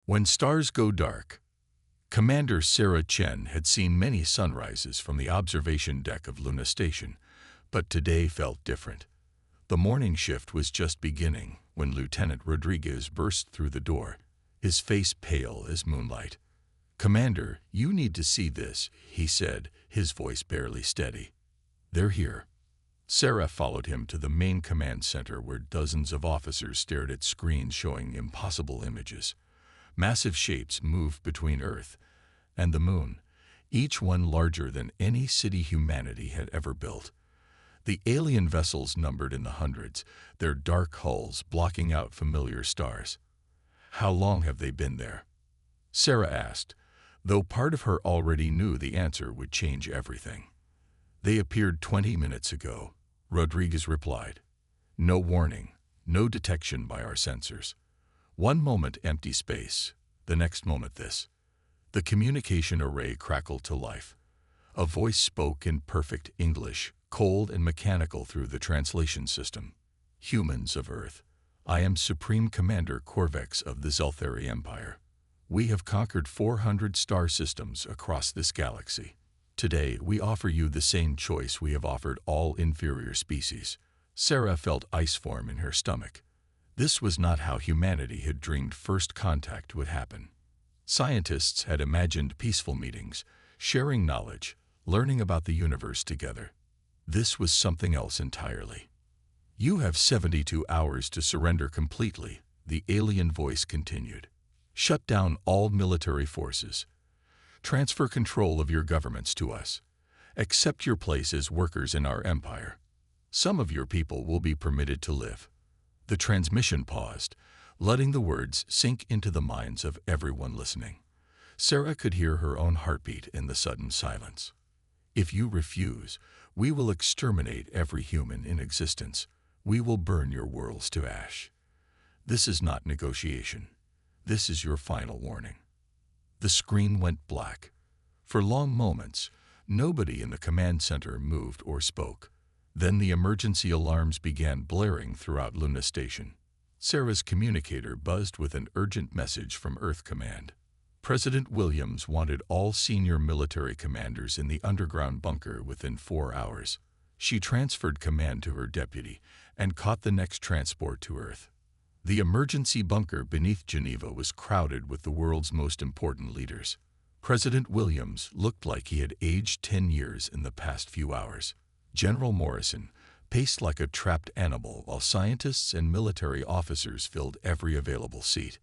When stars go dark, Commander Sarah Chen had seen many sunrises from the observation deck of Luna Station, but today felt different. The morning shift was just beginning when Lieutenant Rodriguez burst through the door, his face pale as moonlight. "Commander, you need to see this," he said, his voice barely steady. "They're here." Sarah followed him to the main command center where dozens of officers stared at screens showing impossible images. Massive shapes moved between Earth and the Moon, each one larger than any city humanity had ever built. The alien vessels numbered in the hundreds, their dark hulls blocking out familiar stars. "How long have they been there?" Sarah asked, though part of her already knew the answer would change everything. "They appeared 20 minutes ago," Rodriguez replied. "No warning, no detection by our sensors. One moment empty space, the next moment this." The communication array crackled to life. A voice spoke in perfect English, cold and mechanical through the translation system. "Humans of Earth, I am Supreme Commander Corvex of the Zelthari Empire. We have conquered 400 star systems across this galaxy. Today, we offer you the same choice we have offered all inferior species." Sarah felt ice form in her stomach. This was not how humanity had dreamed first contact would happen. Scientists had imagined peaceful meetings, sharing knowledge, learning about the universe together. This was something else entirely. "You have 72 hours to surrender completely," the alien voice continued. "Shut down all military forces. Transfer control of your governments to us. Accept your place as workers in our empire. Some of your people will be permitted to live." The transmission paused, letting the words sink into the minds of everyone listening. Sarah could hear her own heartbeat in the sudden silence. "If you refuse, we will exterminate every human in existence. We will burn your worlds to ash. This is not negotiation. This is your final warning." The screen went black. For long moments, nobody in the command center moved or spoke. Then the emergency alarms began blaring throughout Luna Station. Sarah's communicator buzzed with an urgent message from Earth Command. President Williams wanted all senior military commanders in the underground bunker within 4 hours. She transferred command to her deputy and caught the next transport to Earth. The emergency bunker beneath Geneva was crowded with the world's most important leaders. President Williams looked like he had aged 10 years in the past few hours. General Morrison paced like a trapped animal while scientists and military officers filled every available seat.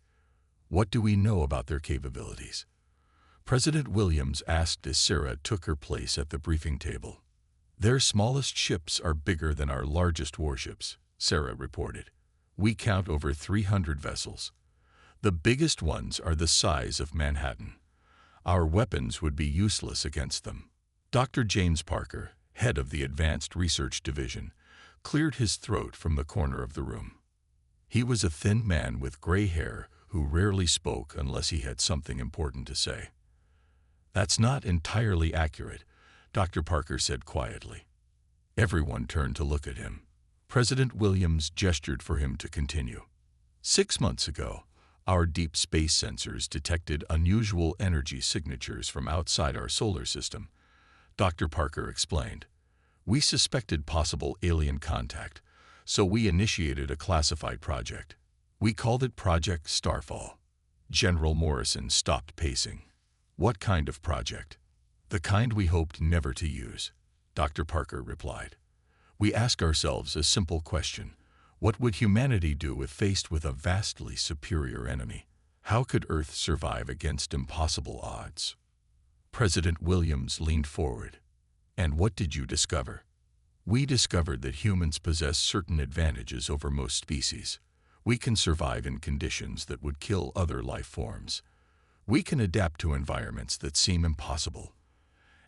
"What do we know about their capabilities?" President Williams asked as Sarah took her place at the briefing table. "Their smallest ships are bigger than our largest warships," Sarah reported. "We count over 300 vessels. The biggest ones are the size of Manhattan. Our weapons would be useless against them." Dr. James Parker, head of the Advanced Research Division, cleared his throat from the corner of the room. He was a thin man with gray hair who rarely spoke unless he had something important to say. "That's not entirely accurate," Dr. Parker said quietly. Everyone turned to look at him. President Williams gestured for him to continue. 6 months ago, our deep space sensors detected unusual energy signatures from outside our solar system," Dr. Parker explained. "We suspected possible alien contact, so we initiated a classified project. We called it Project Starfall." General Morrison stopped pacing. "What kind of project?" "The kind we hoped never to use," Dr. Parker replied. "We ask ourselves a simple question. What would humanity do if faced with a vastly superior enemy? How could Earth survive against impossible odds?" President Williams leaned forward. "And what did you discover?" "We discovered that humans possess certain advantages over most species. We can survive in conditions that would kill other life forms. We can adapt to environments that seem impossible.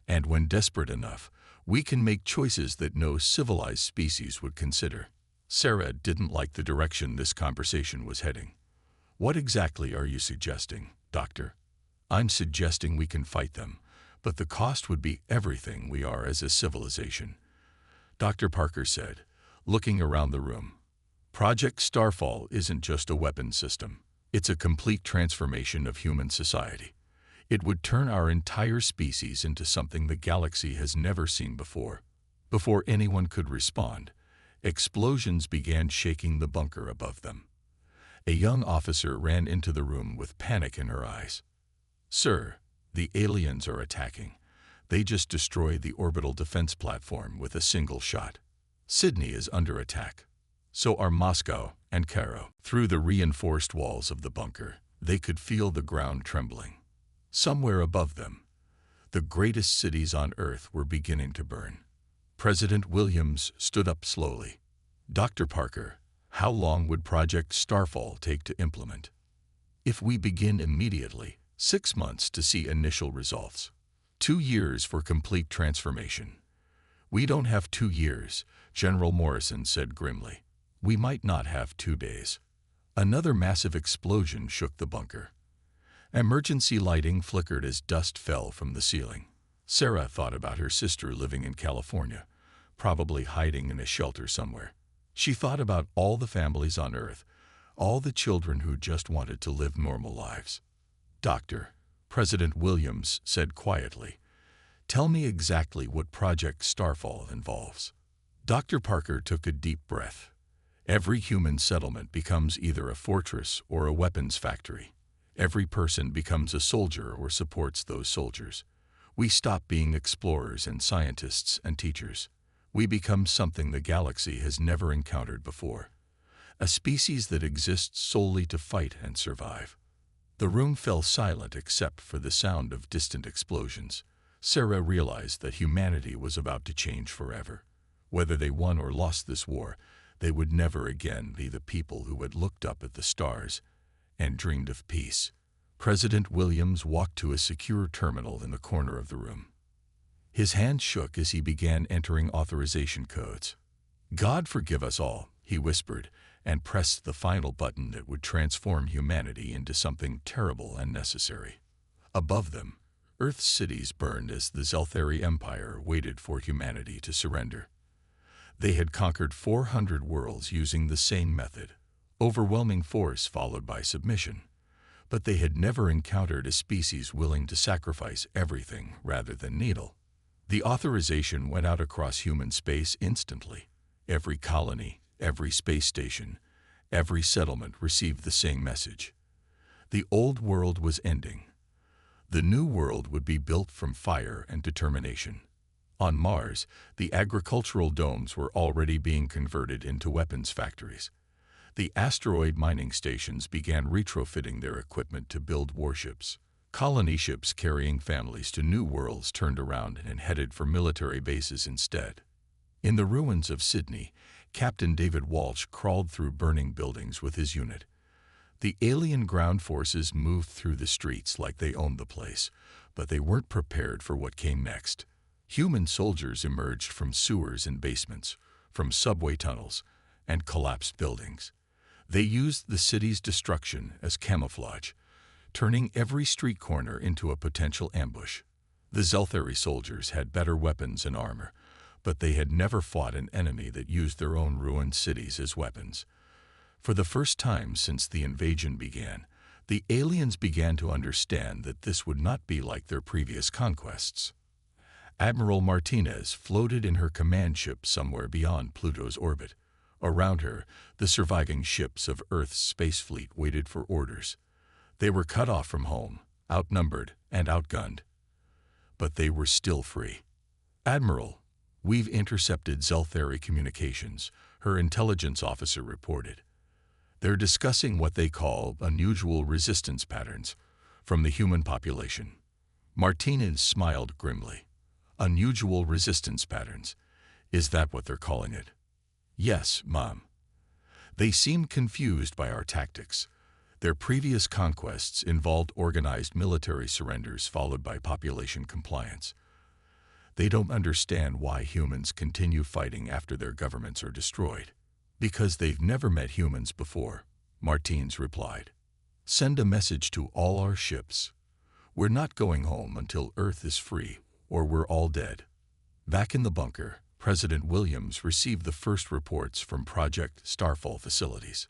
And when desperate enough, we can make choices that no civilized species would consider." Sarah didn't like the direction this conversation was heading. "What exactly are you suggesting, Doctor?" "I'm suggesting we can fight them, but the cost would be everything we are as a civilization," Dr. Parker said, looking around the room. "Project Starfall isn't just a weapon system. It's a complete transformation of human society. It would turn our entire species into something the galaxy has never seen before. Before anyone could respond, explosions began shaking the bunker above them. A young officer ran into the room with panic in her eyes. "Sir, the aliens are attacking. They just destroyed the orbital defense platform with a single shot. Sydney is under attack. So are Moscow and Cairo." Through the reinforced walls of the bunker, they could feel the ground trembling. Somewhere above them, the greatest cities on Earth were beginning to burn. President Williams stood up slowly. "Dr. Parker, how long would Project Starfall take to implement?" "If we begin immediately, 6 months to see initial results. 2 years for complete transformation." "We don't have 2 years," General Morrison said grimly. "We might not have 2 days." Another massive explosion shook the bunker. Emergency lighting flickered as dust fell from the ceiling. Sarah thought about her sister living in California, probably hiding in a shelter somewhere. She thought about all the families on Earth, all the children who just wanted to live normal lives. "Doctor," President Williams said quietly, "tell me exactly what Project Starfall involves." Dr. Parker took a deep breath. "Every human settlement becomes either a fortress or a weapons factory. Every person becomes a soldier or supports those soldiers. We stop being explorers and scientists and teachers. We become something the galaxy has never encountered before. A species that exists solely to fight and survive." The room fell silent except for the sound of distant explosions. Sarah realized that humanity was about to change forever. Whether they won or lost this war, they would never again be the people who had looked up at the stars and dreamed of peace. President Williams walked to a secure terminal in the corner of the room. His hand shook as he began entering authorization codes. "God forgive us all," he whispered, and pressed the final button that would transform humanity into something terrible and necessary. Above them, Earth's cities burned as the Zelthari Empire waited for humanity to surrender. They had conquered 400 worlds using the same method, overwhelming force followed by submission. But they had never encountered a species willing to sacrifice everything rather than needle. The authorization went out across human space instantly. Every colony, every space station, every settlement received the same message. The old world was ending. The new world would be built from fire and determination. On Mars, the agricultural domes were already being converted into weapons factories. The asteroid mining stations began retrofitting their equipment to build warships. Colony ships carrying families to new worlds turned around and headed for military bases instead. In the ruins of Sydney, Captain David Walsh crawled through burning buildings with his unit. The alien ground forces moved through the streets like they owned the place, but they weren't prepared for what came next. Human soldiers emerged from sewers and basements, from subway tunnels, and collapsed buildings. They used the city's destruction as camouflage, turning every street corner into a potential ambush. The Zelthari soldiers had better weapons and armor, but they had never fought an enemy that used their own ruined cities as weapons. For the first time since the invasion began, the aliens began to understand that this would not be like their previous conquests. Admiral Martinez floated in her command ship somewhere beyond Pluto's orbit. Around her, the surviving ships of Earth's space fleet waited for orders. They were cut off from home, outnumbered and outgunned. But they were still free. "Admiral, we've intercepted Zelthari communications," her intelligence officer reported. "They're discussing what they call unusual resistance patterns from the human population." Martinez smiled grimly. "Unusual resistance patterns. Is that what they're calling it?" "Yes, Mom. They seem confused by our tactics. Their previous conquests involved organized military surrenders followed by population compliance. They don't understand why humans continue fighting after their governments are destroyed." "Because they've never met humans before," Martinez replied. "Send a message to all our ships. We're not going home until Earth is free, or we're all dead." Back in the bunker, President Williams received the first reports from Project Starfall facilities.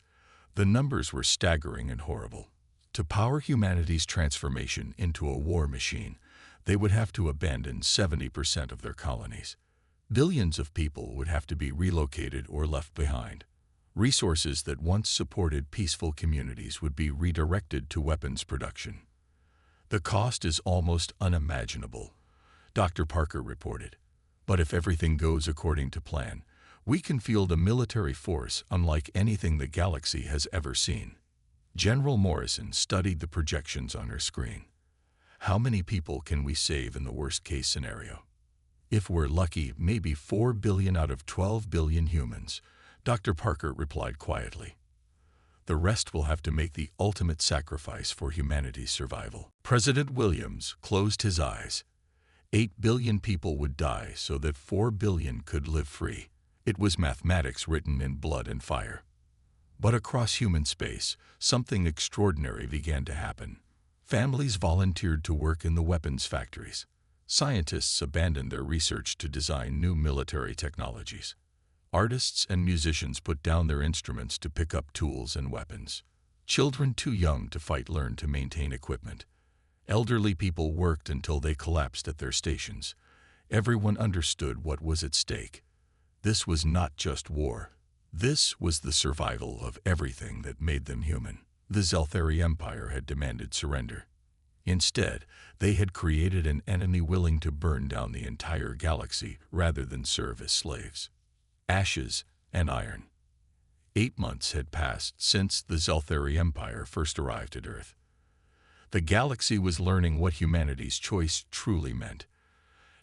The numbers were staggering and horrible. To power humanity's transformation into a war machine, they would have to abandon 70% of their colonies. Billions of people would have to be relocated or left behind. Resources that once supported peaceful communities would be redirected to weapons production. The cost is almost unimaginable, Dr. Parker reported. But if everything goes according to plan, we can field a military force unlike anything the galaxy has ever seen. General Morrison studied the projections on her screen. How many people can we save in the worst-case scenario? If we're lucky, maybe 4 billion out of 12 billion humans, Dr. Parker replied quietly. The rest will have to make the ultimate sacrifice for humanity's survival. President Williams closed his eyes. 8 billion people would die so that 4 billion could live free. It was mathematics written in blood and fire. But across human space, something extraordinary began to happen. Families volunteered to work in the weapons factories. Scientists abandoned their research to design new military technologies. Artists and musicians put down their instruments to pick up tools and weapons. Children too young to fight learned to maintain equipment. Elderly people worked until they collapsed at their stations. Everyone understood what was at stake. This was not just war. This was the survival of everything that made them human. The Zelthari Empire had demanded surrender. Instead, they had created an enemy willing to burn down the entire galaxy rather than serve as slaves. Ashes and iron. 8 months had passed since the Zelthari Empire first arrived at Earth. The galaxy was learning what humanity's choice truly meant.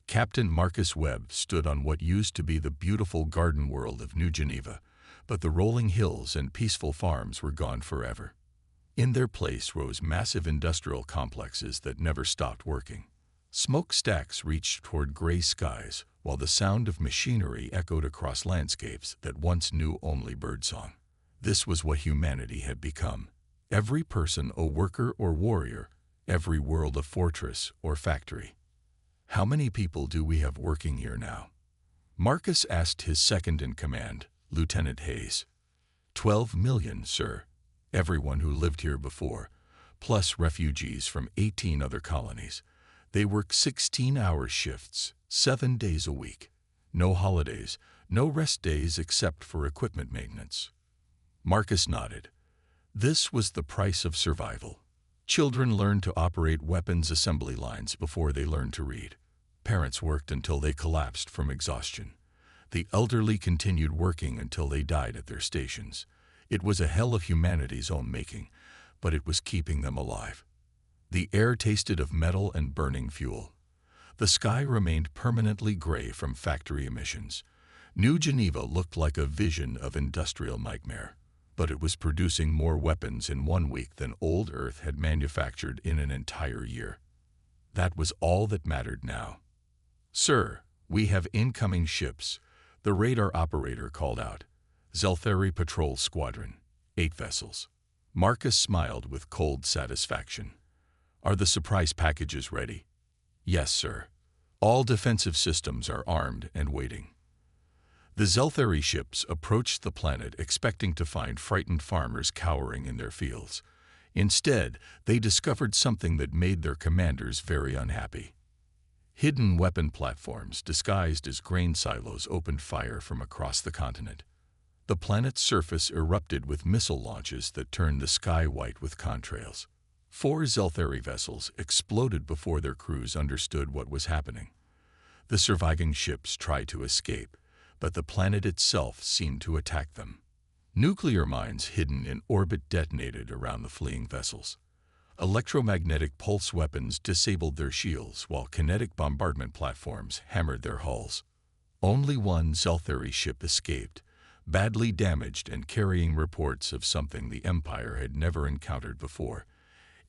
Captain Marcus Webb stood on what used to be the beautiful garden world of New Geneva, but the rolling hills and peaceful farms were gone forever. In their place rose massive industrial complexes that never stopped working. Smokestacks reached toward gray skies, while the sound of machinery echoed across landscapes that once knew only birdsong. This was what humanity had become. Every person a worker or warrior, every world a fortress or factory. How many people do we have working here now? Marcus asked his second-in-command, Lieutenant Hayes. 12 million, sir. Everyone who lived here before, plus refugees from 18 other colonies. They work 16-hour shifts, 7 days a week. No holidays, no rest days except for equipment maintenance. Marcus nodded. This was the price of survival. Children learned to operate weapons assembly lines before they learned to read. Parents worked until they collapsed from exhaustion. The elderly continued working until they died at their stations. It was a hell of humanity's own making, but it was keeping them alive. The air tasted of metal and burning fuel. The sky remained permanently gray from factory emissions. New Geneva looked like a vision of industrial nightmare, but it was producing more weapons in 1 week than old Earth had manufactured in an entire year. That was all that mattered now. Sir, we have incoming ships, the radar operator called out. Zelthari Patrol Squadron, 8 vessels. Marcus smiled with cold satisfaction. Are the surprise packages ready? Yes, sir. All defensive systems are armed and waiting. The Zelthari ships approached the planet expecting to find frightened farmers cowering in their fields. Instead, they discovered something that made their commanders very unhappy. Hidden weapon platforms disguised as grain silos opened fire from across the continent. The planet's surface erupted with missile launches that turned the sky white with contrails. 4 Zelthari vessels exploded before their crews understood what was happening. The surviving ships tried to escape, but the planet itself seemed to attack them. Nuclear mines hidden in orbit detonated around the fleeing vessels. Electromagnetic pulse weapons disabled their shields while kinetic bombardment platforms hammered their hulls. Only one Zelthari ship escaped, badly damaged and carrying reports of something the Empire had never encountered before.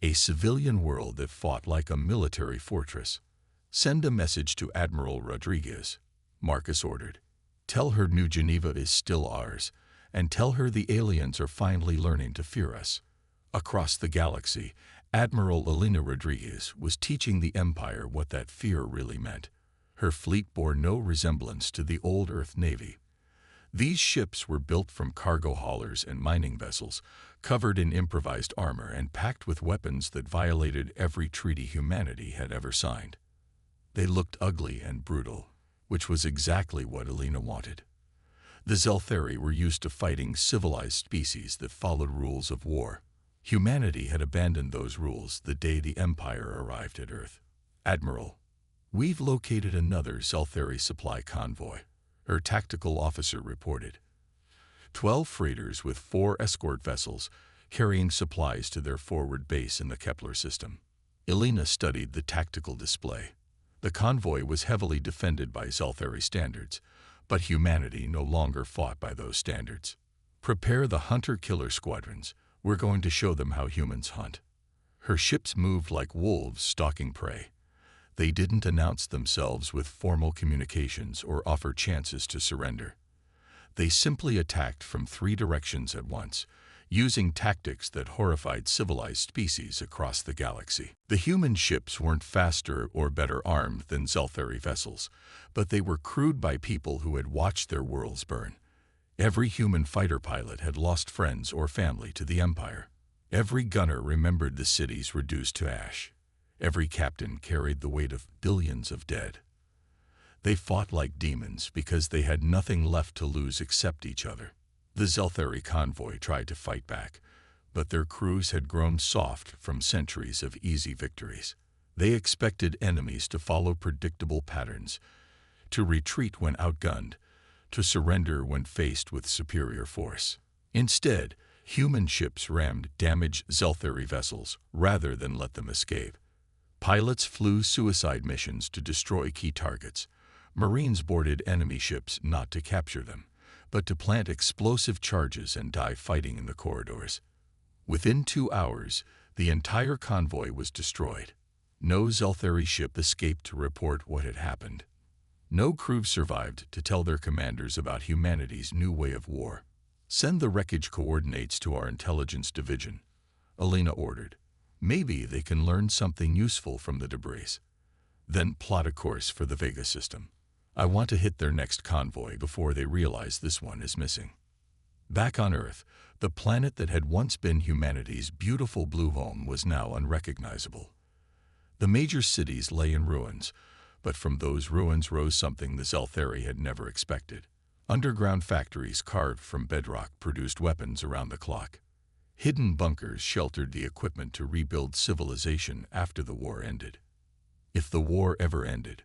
A civilian world that fought like a military fortress. Send a message to Admiral Rodriguez, Marcus ordered. Tell her New Geneva is still ours, and tell her the aliens are finally learning to fear us. Across the galaxy, Admiral Elena Rodriguez was teaching the Empire what that fear really meant. Her fleet bore no resemblance to the old Earth Navy. These ships were built from cargo haulers and mining vessels, covered in improvised armor and packed with weapons that violated every treaty humanity had ever signed. They looked ugly and brutal, which was exactly what Alina wanted. The Zeltheri were used to fighting civilized species that followed rules of war. Humanity had abandoned those rules the day the Empire arrived at Earth. "Admiral, we've located another Zeltheri supply convoy," her tactical officer reported. 12 freighters with 4 escort vessels carrying supplies to their forward base in the Kepler system. Alina studied the tactical display. The convoy was heavily defended by Zeltheri standards, but humanity no longer fought by those standards. "Prepare the hunter-killer squadrons. We're going to show them how humans hunt." Her ships moved like wolves stalking prey. They didn't announce themselves with formal communications or offer chances to surrender. They simply attacked from 3 directions at once, using tactics that horrified civilized species across the galaxy. The human ships weren't faster or better armed than Zeltheri vessels, but they were crewed by people who had watched their worlds burn. Every human fighter pilot had lost friends or family to the Empire. Every gunner remembered the cities reduced to ash. Every captain carried the weight of billions of dead. They fought like demons because they had nothing left to lose except each other. The Zeltheri convoy tried to fight back, but their crews had grown soft from centuries of easy victories. They expected enemies to follow predictable patterns, to retreat when outgunned, to surrender when faced with superior force. Instead, human ships rammed damaged Zeltheri vessels rather than let them escape. Pilots flew suicide missions to destroy key targets. Marines boarded enemy ships not to capture them, but to plant explosive charges and die fighting in the corridors. Within 2 hours, the entire convoy was destroyed. No Zeltheri ship escaped to report what had happened. No crew survived to tell their commanders about humanity's new way of war. "Send the wreckage coordinates to our intelligence division," Alina ordered. "Maybe they can learn something useful from the debris. Then plot a course for the Vega system. I want to hit their next convoy before they realize this one is missing." Back on Earth, the planet that had once been humanity's beautiful blue home was now unrecognizable. The major cities lay in ruins, but from those ruins rose something the Zeltheri had never expected. Underground factories carved from bedrock produced weapons around the clock. Hidden bunkers sheltered the equipment to rebuild civilization after the war ended. If the war ever ended.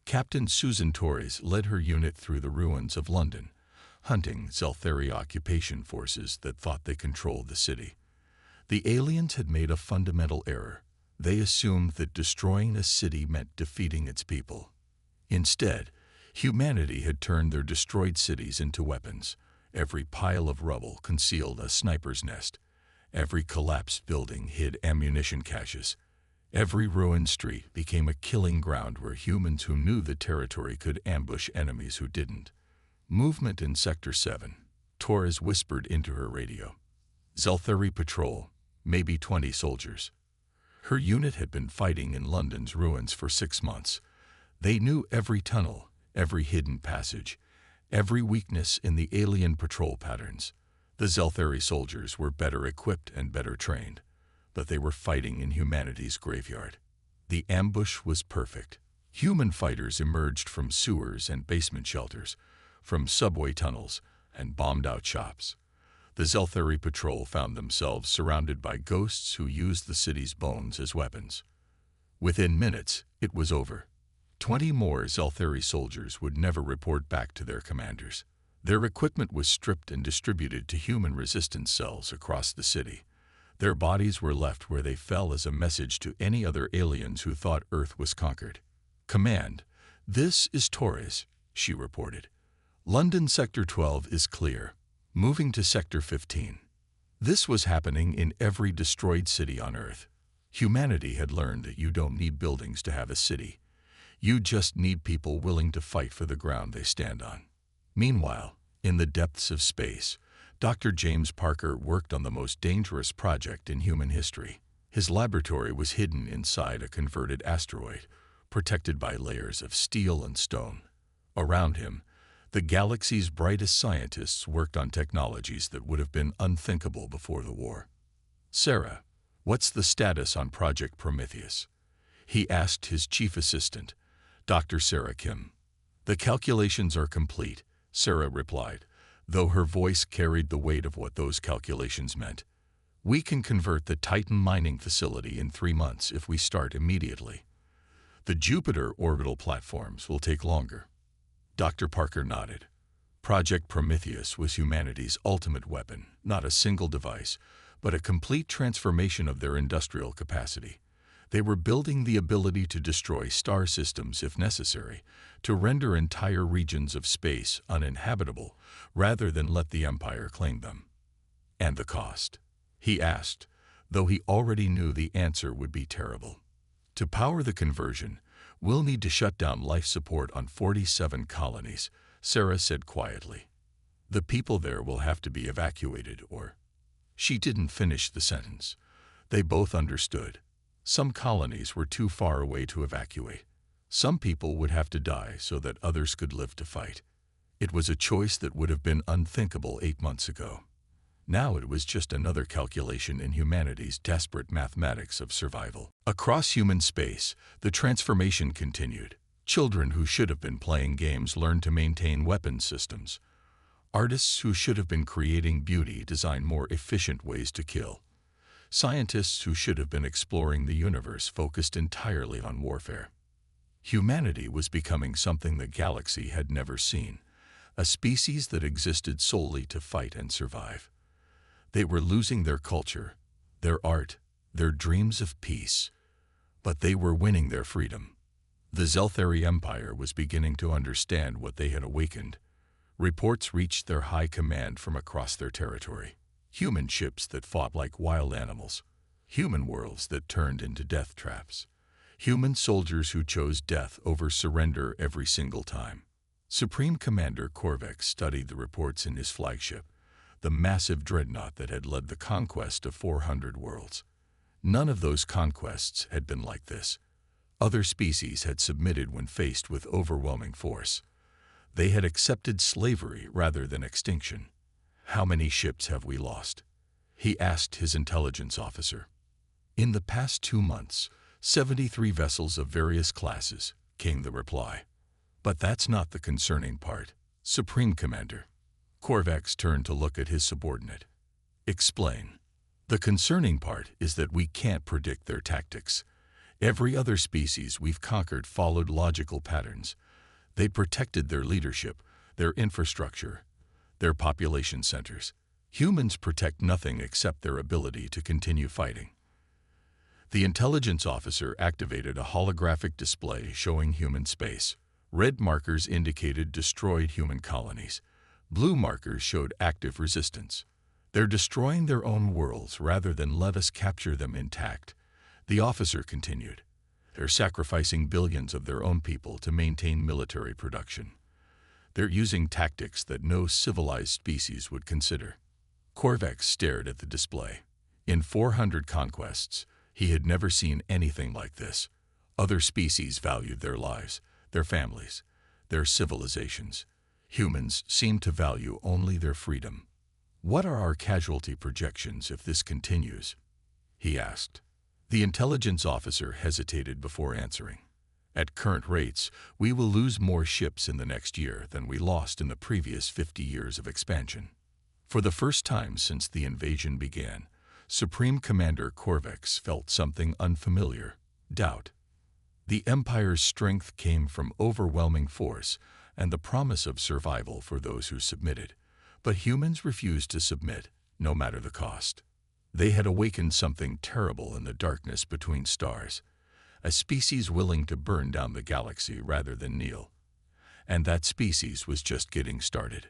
Captain Susan Torres led her unit through the ruins of London, hunting Zeltheri occupation forces that thought they controlled the city. The aliens had made a fundamental error. They assumed that destroying a city meant defeating its people. Instead, humanity had turned their destroyed cities into weapons. Every pile of rubble concealed a sniper's nest. Every collapsed building hid ammunition caches. Every ruined street became a killing ground where humans who knew the territory could ambush enemies who didn't. "Movement in Sector 7, Torres whispered into her radio. "Zeltheri patrol, maybe 20 soldiers." Her unit had been fighting in London's ruins for 6 months. They knew every tunnel, every hidden passage, every weakness in the alien patrol patterns. The Zeltheri soldiers were better equipped and better trained, but they were fighting in humanity's graveyard. The ambush was perfect. Human fighters emerged from sewers and basement shelters, from subway tunnels and bombed-out shops. The Zeltheri patrol found themselves surrounded by ghosts who used the city's bones as weapons. Within minutes, it was over. 20 more Zeltheri soldiers would never report back to their commanders. Their equipment was stripped and distributed to human resistance cells across the city. Their bodies were left where they fell as a message to any other aliens who thought Earth was conquered. "Command, this is Torres," she reported. "London Sector 12 is clear. Moving to Sector 15. This was happening in every destroyed city on Earth. Humanity had learned that you don't need buildings to have a city. You just need people willing to fight for the ground they stand on. Meanwhile, in the depths of space, Dr. James Parker worked on the most dangerous project in human history. His laboratory was hidden inside a converted asteroid, protected by layers of steel and stone. Around him, The galaxy's brightest scientists worked on technologies that would have been unthinkable before the war. "Sarah, what's the status on Project Prometheus?" he asked his chief assistant, Dr. Sarah Kim. "The calculations are complete," Sarah replied, though her voice carried the weight of what those calculations meant. "We can convert the Titan mining facility in 3 months if we start immediately. The Jupiter orbital platforms will take longer." Dr. Parker nodded. Project Prometheus was humanity's ultimate weapon, not a single device, but a complete transformation of their industrial capacity. They were building the ability to destroy star systems if necessary, to render entire regions of space uninhabitable, rather than let the Empire claim them. "And the cost?" he asked, though he already knew the answer would be terrible. "To power the conversion, we'll need to shut down life support on 47 colonies," Sarah said quietly. "The people there will have to be evacuated or—" She didn't finish the sentence. They both understood. Some colonies were too far away to evacuate. Some people would have to die so that others could live to fight. It was a choice that would have been unthinkable 8 months ago. Now it was just another calculation in humanity's desperate mathematics of survival. Across human space, the transformation continued. Children who should have been playing games learned to maintain weapons systems. Artists who should have been creating beauty designed more efficient ways to kill. Scientists who should have been exploring the universe focused entirely on warfare. Humanity was becoming something the galaxy had never seen, a species that existed solely to fight and survive. They were losing their culture, their art, their dreams of peace, but they were winning their freedom. The Zelthari Empire was beginning to understand what they had awakened. Reports reached their high command from across their territory. Human ships that fought like wild animals. Human worlds that turned into death traps. Human soldiers who chose death over surrender every single time. Supreme Commander Korvax studied the reports in his flagship, the massive dreadnought that had led the conquest of 400 worlds. None of those conquests had been like this. Other species had submitted when faced with overwhelming force. They had accepted slavery rather than extinction. "How many ships have we lost?" he asked his intelligence officer. "In the past 2 months, 73 vessels of various classes," came the reply. "But that's not the concerning part, Supreme Commander." Korvax turned to look at his subordinate. "Explain." "The concerning part is that we can't predict their tactics. Every other species we've conquered followed logical patterns. They protected their leadership, their infrastructure, their population centers. Humans protect nothing except their ability to continue fighting." The intelligence officer activated a holographic display showing human space. Red markers indicated destroyed human colonies. Blue markers showed active resistance. "They're destroying their own worlds rather than let us capture them intact," the officer continued. "They're sacrificing billions of their own people to maintain military production. They're using tactics that no civilized species would consider." Korvax stared at the display. In 400 conquests, he had never seen anything like this. Other species valued their lives, their families, their civilizations. Humans seemed to value only their freedom. "What are our casualty projections if this continues?" he asked. The intelligence officer hesitated before answering. "At current rates, we will lose more ships in the next year than we lost in the previous 50 years of expansion." For the first time since the invasion began, Supreme Commander Korvax felt something unfamiliar: doubt. The Empire's strength came from overwhelming force and the promise of survival for those who submitted, but humans refused to submit, no matter the cost. They had awakened something terrible in the darkness between stars, a species willing to burn down the galaxy rather than kneel. And that species was just getting started.